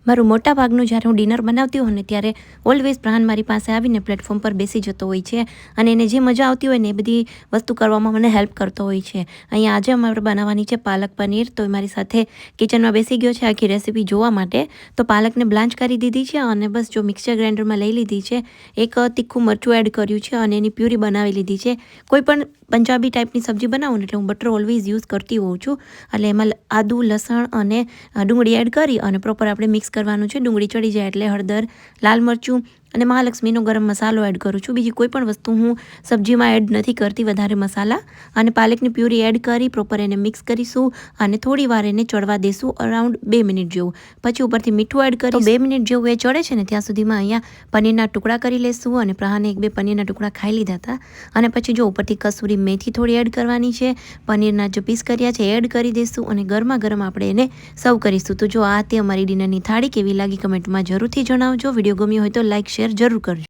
મારું મોટાભાગનું જ્યારે હું ડિનર બનાવતી હોઉં ને ત્યારે ઓલવેઝ પ્રાણ મારી પાસે આવીને પ્લેટફોર્મ પર બેસી જતો હોય છે અને એને જે મજા આવતી હોય ને એ બધી વસ્તુ કરવામાં મને હેલ્પ કરતો હોય છે. અહીંયા આજે અમારે બનાવવાની છે પાલક પનીર. તો એ મારી સાથે કિચનમાં બેસી ગયો છે આખી રેસીપી જોવા માટે. તો પાલકને બ્લાન્ચ કરી દીધી છે અને બસ જો મિક્સર ગ્રાઇન્ડરમાં લઈ લીધી છે. એક તીખું મરચું એડ કર્યું છે અને એની પ્યુરી બનાવી લીધી છે. કોઈ પણ પંજાબી ટાઈપની સબ્જી બનાવું એટલે હું બટર ઓલવેઝ યુઝ કરતી હોઉં છું. એટલે એમાં આદુ લસણ અને ડુંગળી એડ કરી અને પ્રોપર આપણે મિક્સ કરવાનું છે. ડુંગળી ચડી જાય એટલે હળદર, લાલ મરચું અને મહાલક્ષ્મીનો ગરમ મસાલો એડ કરું છું. બીજી કોઈ પણ વસ્તુ હું સબ્જીમાં એડ નથી કરતી વધારે મસાલા. અને પાલકની પ્યુરી એડ કરી પ્રોપર એને મિક્સ કરીશું અને થોડી વાર એને ચડવા દઈશું અરાઉન્ડ 2 મિનિટ જેવું. પછી ઉપરથી મીઠું એડ કરી 2 મિનિટ જેવું એ ચડે છે ને ત્યાં સુધીમાં અહીંયા પનીરના ટુકડા કરી લેશું. અને પ્રહાને 1-2 પનીરના ટુકડા ખાઈ લીધા હતા. અને પછી જો ઉપરથી કસૂરી મેથી થોડી એડ કરવાની છે. પનીરના જે પીસ કર્યા છે એડ કરી દઈશું અને ગરમા ગરમ આપણે એને સર્વ કરીશું. તો જો આ તે અમારી ડિનરની થાળી કેવી લાગી કમેન્ટમાં જરૂરથી જણાવજો. વિડીયો ગમ્યો હોય તો લાઇક શેર જરૂર કરજો.